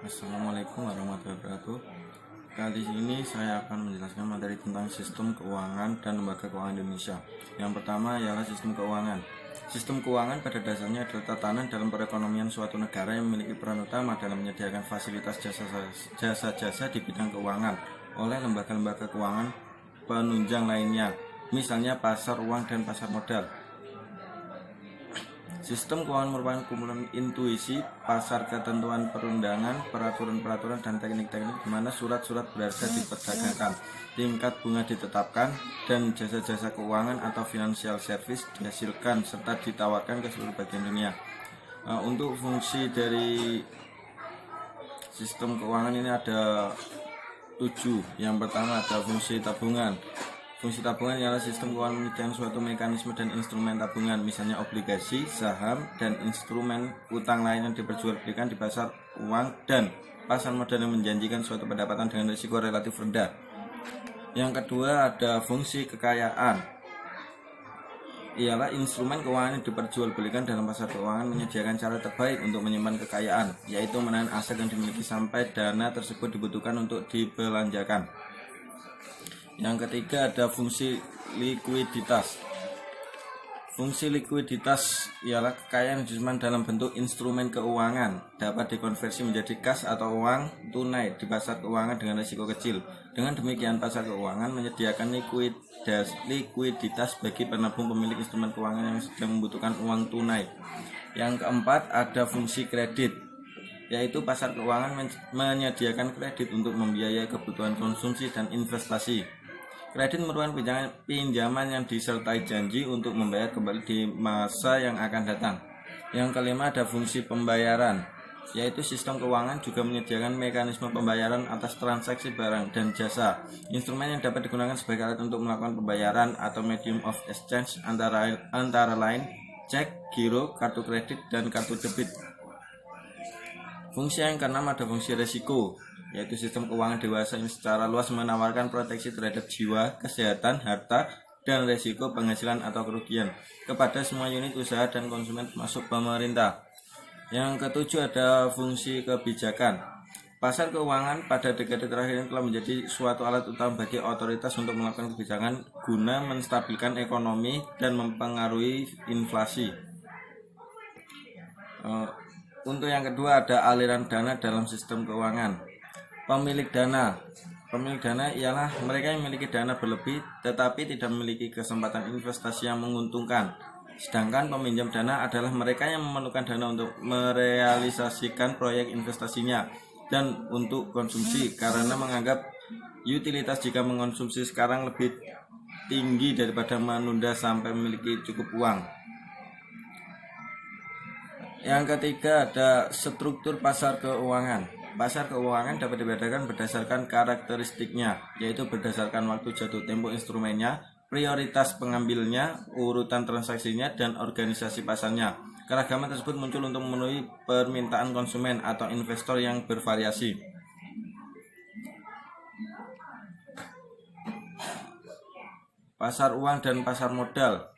Assalamualaikum warahmatullahi wabarakatuh. Kali ini saya akan menjelaskan materi tentang sistem keuangan dan lembaga keuangan Indonesia. Yang pertama ialah sistem keuangan. Sistem keuangan pada dasarnya adalah tatanan dalam perekonomian suatu negara yang memiliki peran utama dalam menyediakan fasilitas jasa-jasa di bidang keuangan oleh lembaga-lembaga keuangan penunjang lainnya, misalnya pasar uang dan pasar modal. Sistem keuangan merupakan kumpulan intuisi, pasar ketentuan perundangan, peraturan-peraturan, dan teknik-teknik di mana surat-surat berharga diperdagangkan, tingkat bunga ditetapkan, dan jasa-jasa keuangan atau financial service dihasilkan serta ditawarkan ke seluruh bagian dunia. Untuk fungsi dari sistem keuangan ini ada 7. Yang pertama ada fungsi tabungan. Fungsi tabungan ialah sistem keuangan menyediakan suatu mekanisme dan instrumen tabungan, misalnya obligasi, saham, dan instrumen utang lain yang diperjualbelikan di pasar uang dan pasar modal yang menjanjikan suatu pendapatan dengan risiko relatif rendah. Yang kedua ada fungsi kekayaan, ialah instrumen keuangan yang diperjualbelikan dalam pasar keuangan menyediakan cara terbaik untuk menyimpan kekayaan, yaitu menahan aset yang dimiliki sampai dana tersebut dibutuhkan untuk dibelanjakan. Yang ketiga ada fungsi likuiditas. Fungsi likuiditas ialah kekayaan yang disimpan dalam bentuk instrumen keuangan, dapat dikonversi menjadi kas atau uang tunai di pasar keuangan dengan risiko kecil. Dengan demikian, pasar keuangan menyediakan likuiditas bagi penabung pemilik instrumen keuangan yang sedang membutuhkan uang tunai. Yang keempat ada fungsi kredit, yaitu pasar keuangan menyediakan kredit untuk membiayai kebutuhan konsumsi dan investasi. Kredit merupakan pinjaman yang disertai janji untuk membayar kembali di masa yang akan datang. Yang kelima ada fungsi pembayaran, yaitu sistem keuangan juga menyediakan mekanisme pembayaran atas transaksi barang dan jasa. Instrumen yang dapat digunakan sebagai alat untuk melakukan pembayaran atau medium of exchange antara lain cek, giro, kartu kredit, dan kartu debit. Fungsi yang keenam ada fungsi resiko, yaitu sistem keuangan dewasa yang secara luas menawarkan proteksi terhadap jiwa, kesehatan, harta, dan resiko penghasilan atau kerugian kepada semua unit usaha dan konsumen termasuk pemerintah. Yang ketujuh ada fungsi kebijakan. Pasar keuangan pada dekade terakhir ini telah menjadi suatu alat utama bagi otoritas untuk melakukan kebijakan guna menstabilkan ekonomi dan mempengaruhi inflasi. Untuk yang kedua ada aliran dana dalam sistem keuangan. Pemilik dana ialah mereka yang memiliki dana berlebih tetapi tidak memiliki kesempatan investasi yang menguntungkan. Sedangkan peminjam dana adalah mereka yang memerlukan dana untuk merealisasikan proyek investasinya dan untuk konsumsi karena menganggap utilitas jika mengonsumsi sekarang lebih tinggi daripada menunda sampai memiliki cukup uang. Yang ketiga ada struktur pasar keuangan. Pasar keuangan dapat dibedakan berdasarkan karakteristiknya, yaitu berdasarkan waktu jatuh tempo instrumennya, prioritas pengambilnya, urutan transaksinya, dan organisasi pasarnya. Keragaman tersebut muncul untuk memenuhi permintaan konsumen atau investor yang bervariasi. Pasar uang dan pasar modal.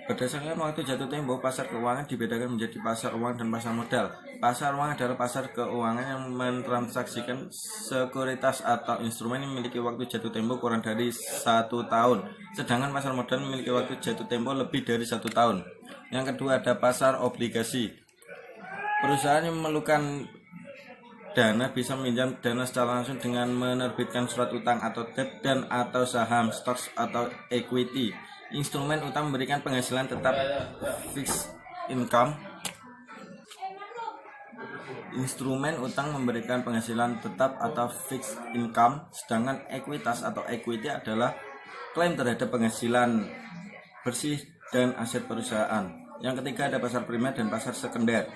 Berdasarkan waktu jatuh tempo, pasar keuangan dibedakan menjadi pasar uang dan pasar modal. Pasar uang adalah pasar keuangan yang mentransaksikan sekuritas atau instrumen yang memiliki waktu jatuh tempo kurang dari 1 tahun. Sedangkan pasar modal memiliki waktu jatuh tempo lebih dari 1 tahun. Yang kedua ada pasar obligasi. Perusahaan yang memerlukan dana bisa meminjam dana secara langsung dengan menerbitkan surat utang atau debt dan atau saham, stocks atau equity. Instrumen utang memberikan penghasilan tetap fixed income. Instrumen utang memberikan penghasilan tetap atau fixed income, sedangkan ekuitas atau equity adalah klaim terhadap penghasilan bersih dan aset perusahaan. Yang ketiga ada pasar primer dan pasar sekunder.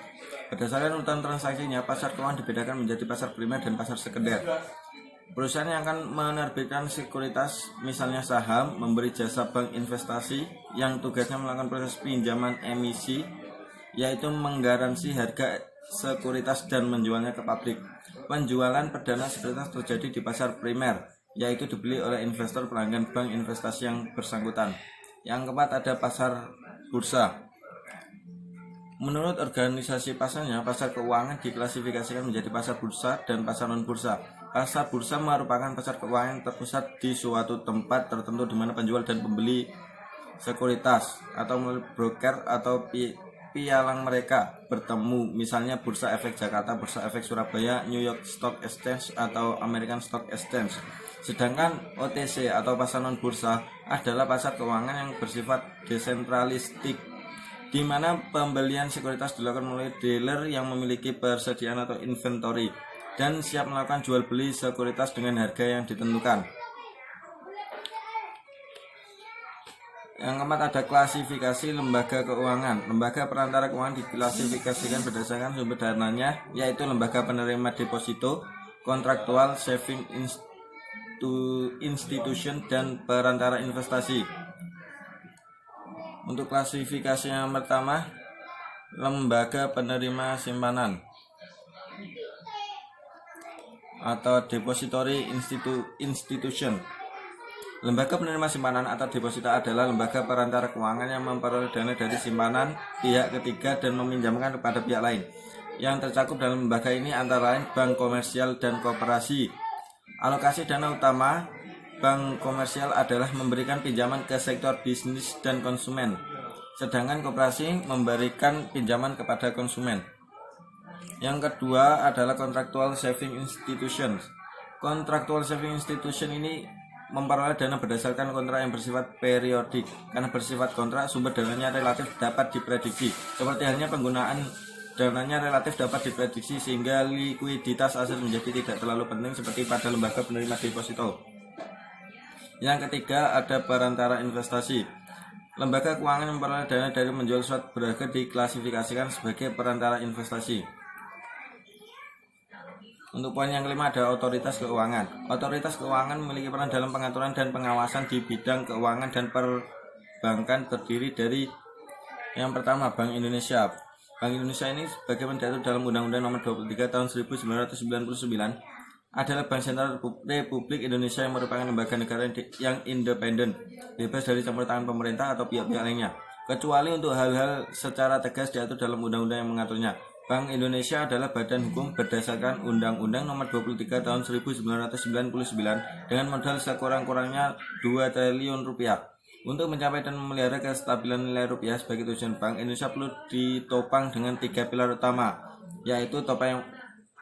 Berdasarkan urutan transaksinya, pasar keuangan dibedakan menjadi pasar primer dan pasar sekunder. Perusahaan yang akan menerbitkan sekuritas, misalnya saham, memberi jasa bank investasi yang tugasnya melakukan proses pinjaman emisi, yaitu menggaransi harga sekuritas dan menjualnya ke pabrik. Penjualan perdana sekuritas terjadi di pasar primer, yaitu dibeli oleh investor pelanggan bank investasi yang bersangkutan. Yang keempat ada pasar bursa. Menurut organisasi pasarnya, pasar keuangan diklasifikasikan menjadi pasar bursa dan pasar non-bursa. Pasar bursa merupakan pasar keuangan yang terpusat di suatu tempat tertentu di mana penjual dan pembeli sekuritas atau broker atau pialang mereka bertemu, misalnya Bursa Efek Jakarta, Bursa Efek Surabaya, New York Stock Exchange atau American Stock Exchange. Sedangkan OTC atau pasar non-bursa adalah pasar keuangan yang bersifat desentralistik, di mana pembelian sekuritas dilakukan melalui dealer yang memiliki persediaan atau inventory dan siap melakukan jual beli sekuritas dengan harga yang ditentukan. Yang keempat ada klasifikasi lembaga keuangan. Lembaga perantara keuangan diklasifikasikan berdasarkan sumber dananya, yaitu lembaga penerima deposito, kontraktual, saving institution, dan perantara investasi. Untuk klasifikasi yang pertama, lembaga penerima simpanan atau depository institution. Lembaga penerima simpanan atau deposito adalah lembaga perantara keuangan yang memperoleh dana dari simpanan pihak ketiga dan meminjamkan kepada pihak lain. Yang tercakup dalam lembaga ini antara lain bank komersial dan koperasi. Alokasi dana utama bank komersial adalah memberikan pinjaman ke sektor bisnis dan konsumen, sedangkan koperasi memberikan pinjaman kepada konsumen. Yang kedua adalah contractual saving institutions. Contractual saving institution ini memperoleh dana berdasarkan kontrak yang bersifat periodik. Karena bersifat kontrak, sumber dananya relatif dapat diprediksi. Seperti halnya penggunaan dananya relatif dapat diprediksi sehingga likuiditas aset menjadi tidak terlalu penting seperti pada lembaga penerima deposito. Yang ketiga ada perantara investasi. Lembaga keuangan yang memperoleh dana dari menjual surat berharga diklasifikasikan sebagai perantara investasi. Untuk poin yang kelima ada otoritas keuangan. Otoritas keuangan memiliki peran dalam pengaturan dan pengawasan di bidang keuangan dan perbankan, terdiri dari yang pertama Bank Indonesia. Bank Indonesia ini sebagaimana diatur dalam Undang-Undang Nomor 23 Tahun 1999 adalah Bank Sentral Republik Indonesia yang merupakan lembaga negara yang independen, bebas dari campur tangan pemerintah atau pihak-pihak lainnya, kecuali untuk hal-hal secara tegas diatur dalam undang-undang yang mengaturnya. Bank Indonesia adalah badan hukum berdasarkan Undang-Undang Nomor 23 Tahun 1999 dengan modal sekurang-kurangnya 2 triliun rupiah. Untuk mencapai dan memelihara kestabilan nilai rupiah sebagai tujuan Bank Indonesia perlu ditopang dengan 3 pilar utama, yaitu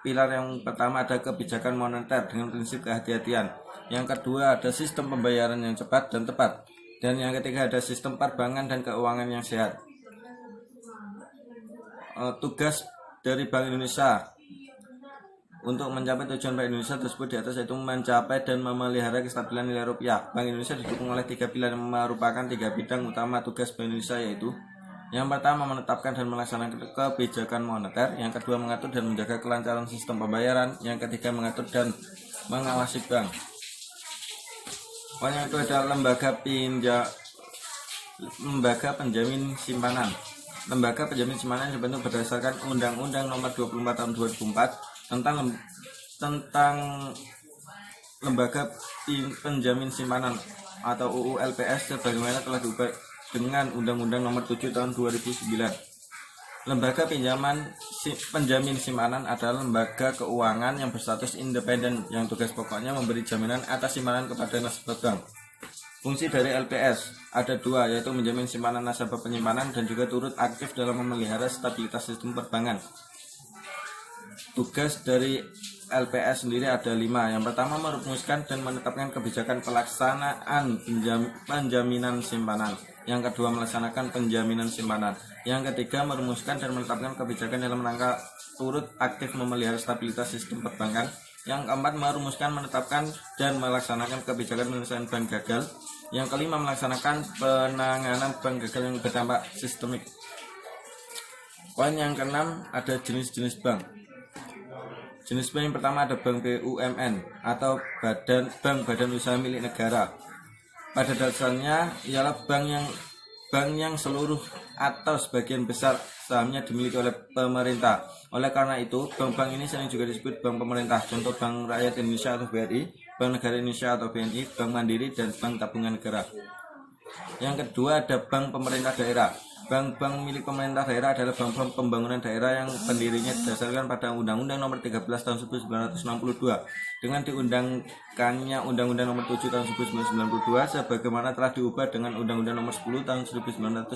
pilar yang pertama ada kebijakan moneter dengan prinsip kehati-hatian. Yang kedua ada sistem pembayaran yang cepat dan tepat. Dan yang ketiga ada sistem perbankan dan keuangan yang sehat. Tugas dari Bank Indonesia untuk mencapai tujuan Bank Indonesia tersebut di atas, yaitu mencapai dan memelihara kestabilan nilai rupiah. Bank Indonesia didukung oleh 3 pilar yang merupakan 3 bidang utama tugas Bank Indonesia, yaitu yang pertama menetapkan dan melaksanakan kebijakan moneter, yang kedua mengatur dan menjaga kelancaran sistem pembayaran, yang ketiga mengatur dan mengawasi bank. Poin yang kedua adalah lembaga penjamin simpanan. Lembaga penjamin simpanan dibentuk berdasarkan Undang-Undang Nomor 24 Tahun 2004 tentang lembaga penjamin simpanan atau UU LPS sebagaimana telah diubah dengan Undang-Undang Nomor 7 Tahun 2009. Lembaga penjamin simpanan adalah lembaga keuangan yang berstatus independen yang tugas pokoknya memberi jaminan atas simpanan kepada nasabah bank. Fungsi dari LPS ada 2, yaitu menjamin simpanan nasabah penyimpanan dan juga turut aktif dalam memelihara stabilitas sistem perbankan. Tugas dari LPS sendiri ada 5. Yang pertama merumuskan dan menetapkan kebijakan pelaksanaan penjaminan simpanan. Yang kedua melaksanakan penjaminan simpanan. Yang ketiga merumuskan dan menetapkan kebijakan dalam rangka turut aktif memelihara stabilitas sistem perbankan. Yang keempat merumuskan, menetapkan dan melaksanakan kebijakan penyelesaian bank gagal. Yang kelima melaksanakan penanganan bank gagal yang berdampak sistemik. Poin yang keenam ada jenis-jenis bank. Jenis bank yang pertama ada bank BUMN atau bank badan usaha milik negara. Pada dasarnya ialah bank yang seluruh atau sebagian besar sahamnya dimiliki oleh pemerintah. Oleh karena itu, bank-bank ini sering juga disebut bank pemerintah. Contoh Bank Rakyat Indonesia atau BRI, Bank Negara Indonesia atau BNI, Bank Mandiri, dan Bank Tabungan Negara. Yang kedua ada bank pemerintah daerah. Bank-bank milik pemerintah daerah adalah bank-bank pembangunan daerah yang pendirinya didasarkan pada Undang-Undang Nomor 13 Tahun 1962 dengan diundangkannya Undang-Undang Nomor 7 Tahun 1992 sebagaimana telah diubah dengan Undang-Undang Nomor 10 Tahun 1998.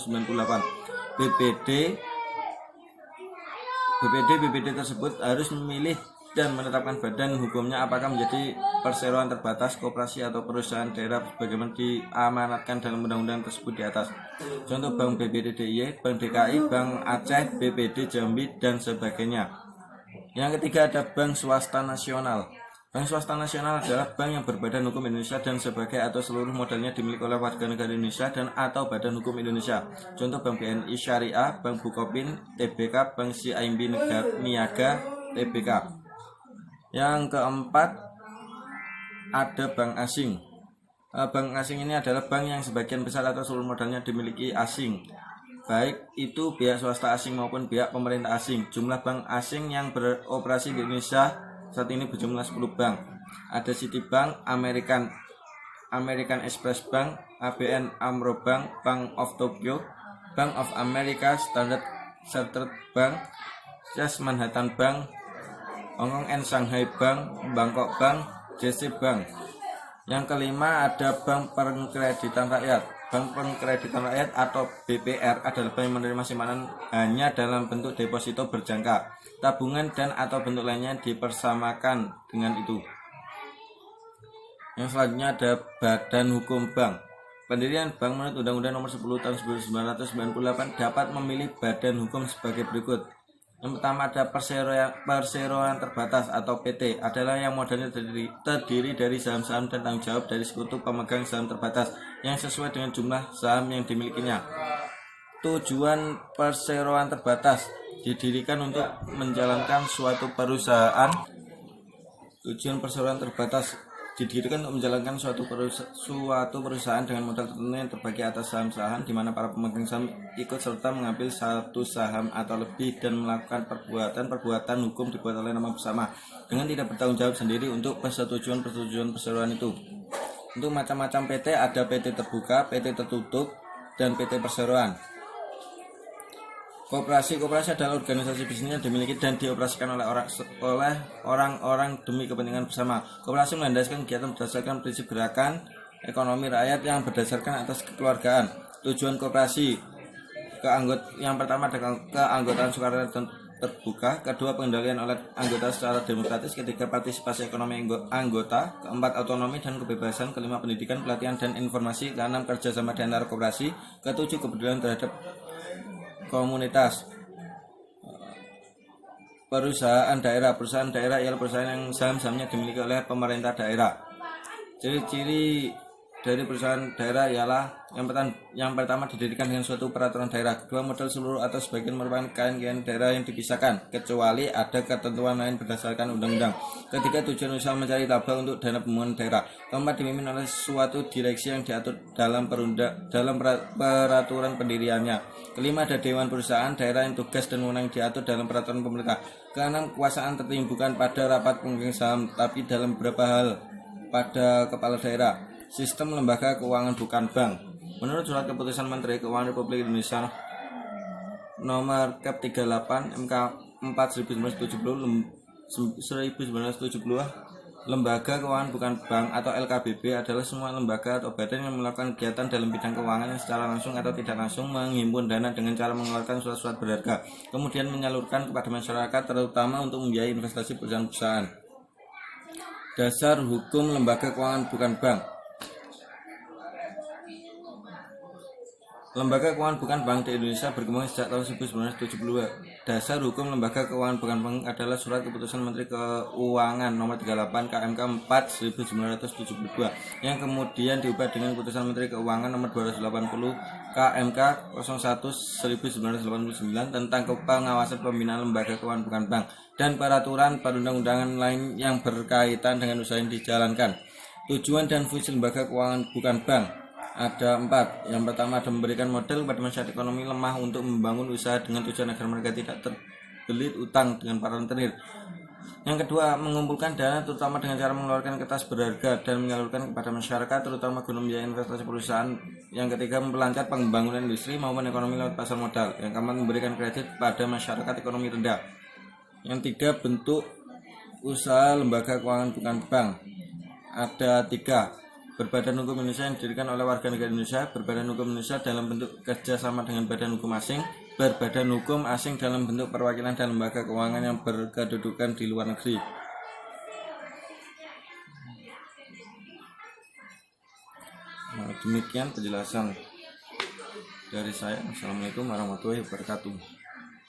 BPD tersebut harus memilih dan menetapkan badan hukumnya apakah menjadi perseroan terbatas, koperasi atau perusahaan daerah sebagaimana diamanatkan dalam undang-undang tersebut di atas. Contoh Bank BPD DIY, Bank DKI, Bank Aceh, BPD Jambi dan sebagainya. Yang ketiga ada Bank Swasta Nasional. Bank Swasta Nasional adalah bank yang berbadan hukum Indonesia dan sebagai atau seluruh modalnya dimiliki oleh warga negara Indonesia dan atau badan hukum Indonesia. Contoh Bank BNI Syariah, Bank Bukopin, TBK, Bank CIMB Niaga, TBK. Yang keempat ada bank asing. Bank asing ini adalah bank yang sebagian besar atau seluruh modalnya dimiliki asing, baik itu pihak swasta asing maupun pihak pemerintah asing. Jumlah bank asing yang beroperasi di Indonesia saat ini berjumlah 10 bank. Ada Citibank, American Express Bank, ABN AMRO Bank, Bank of Tokyo, Bank of America, Standard Chartered Bank, Chase Manhattan Bank, Hong Kong and Shanghai Bank, Bangkok Bank, JC Bank. Yang kelima ada Bank Pengkreditan Rakyat. Bank Pengkreditan Rakyat atau BPR adalah bank yang menerima simpanan hanya dalam bentuk deposito berjangka, tabungan dan atau bentuk lainnya dipersamakan dengan itu. Yang selanjutnya ada Badan Hukum Bank. Pendirian bank menurut Undang-Undang Nomor 10 Tahun 1998 dapat memilih badan hukum sebagai berikut. Yang pertama ada perseroan terbatas atau PT, adalah yang modalnya terdiri dari saham-saham dan tanggung jawab dari sekutu pemegang saham terbatas yang sesuai dengan jumlah saham yang dimilikinya. Tujuan perseroan terbatas didirikan untuk menjalankan suatu perusahaan. Tujuan perseroan terbatas didirikan untuk menjalankan suatu perusahaan dengan modal tertentu yang terbagi atas saham-saham di mana para pemegang saham ikut serta mengambil satu saham atau lebih dan melakukan perbuatan hukum dibuat oleh nama bersama dengan tidak bertanggung jawab sendiri untuk persetujuan perseroan itu. Untuk macam-macam PT ada PT terbuka, PT tertutup, dan PT perseroan. Koperasi adalah organisasi bisnis yang dimiliki dan dioperasikan oleh orang-orang demi kepentingan bersama. Koperasi melandaskan kegiatan berdasarkan prinsip gerakan ekonomi rakyat yang berdasarkan atas kekeluargaan. Tujuan koperasi yang pertama adalah keanggotaan sukarela dan terbuka, kedua pengendalian oleh anggota secara demokratis, ketiga partisipasi ekonomi anggota, keempat autonomi dan kebebasan, kelima pendidikan, pelatihan dan informasi, keenam kerjasama di antara koperasi, ketujuh kepedulian terhadap komunitas. Perusahaan daerah ialah perusahaan yang saham-sahamnya dimiliki oleh pemerintah daerah. Ciri-ciri dari perusahaan daerah ialah yang pertama didirikan dengan suatu peraturan daerah, kedua modal seluruh atau sebagian merupakan kain daerah yang dipisahkan kecuali ada ketentuan lain berdasarkan undang-undang, ketiga tujuan usaha mencari laba untuk dana pembangunan daerah, keempat dipimpin oleh suatu direksi yang diatur dalam peraturan pendiriannya, kelima ada dewan perusahaan daerah yang tugas dan wewenang diatur dalam peraturan pemerintah, keenam kekuasaan tertinggi bukan pada rapat pemegang saham tapi dalam beberapa hal pada kepala daerah. Sistem lembaga keuangan bukan bank. Menurut surat keputusan Menteri Keuangan Republik Indonesia nomor Kep 38 MK 4 1970, lembaga keuangan bukan bank atau LKBB adalah semua lembaga atau badan yang melakukan kegiatan dalam bidang keuangan yang secara langsung atau tidak langsung menghimpun dana dengan cara mengeluarkan surat-surat berharga, kemudian menyalurkan kepada masyarakat terutama untuk membiayai investasi perusahaan-perusahaan. Dasar hukum lembaga keuangan bukan bank. Lembaga keuangan bukan bank di Indonesia berkembang sejak tahun 1972. Dasar hukum lembaga keuangan bukan bank adalah surat keputusan Menteri Keuangan nomor 38 KMK 4 1972 yang kemudian diubah dengan keputusan Menteri Keuangan nomor 280 KMK 01 1989 tentang pengawasan pembinaan lembaga keuangan bukan bank dan peraturan perundang-undangan lain yang berkaitan dengan usaha yang dijalankan. Tujuan dan fungsi lembaga keuangan bukan bank ada 4. Yang pertama ada memberikan modal kepada masyarakat ekonomi lemah untuk membangun usaha dengan tujuan agar mereka tidak terbelit utang dengan para rentenir. Yang kedua, mengumpulkan dana terutama dengan cara mengeluarkan kertas berharga dan menyalurkan kepada masyarakat, terutama guna biaya investasi perusahaan. Yang ketiga, memperlancar pembangunan industri maupun ekonomi lewat pasar modal. Yang keempat, memberikan kredit pada masyarakat ekonomi rendah. Yang tiga, bentuk usaha lembaga keuangan bukan bank. Ada 3. Berbadan hukum Indonesia yang didirikan oleh warga negara Indonesia, berbadan hukum Indonesia dalam bentuk kerjasama dengan badan hukum asing, berbadan hukum asing dalam bentuk perwakilan dan lembaga keuangan yang berkedudukan di luar negeri. Demikian penjelasan dari saya. Assalamualaikum warahmatullahi wabarakatuh.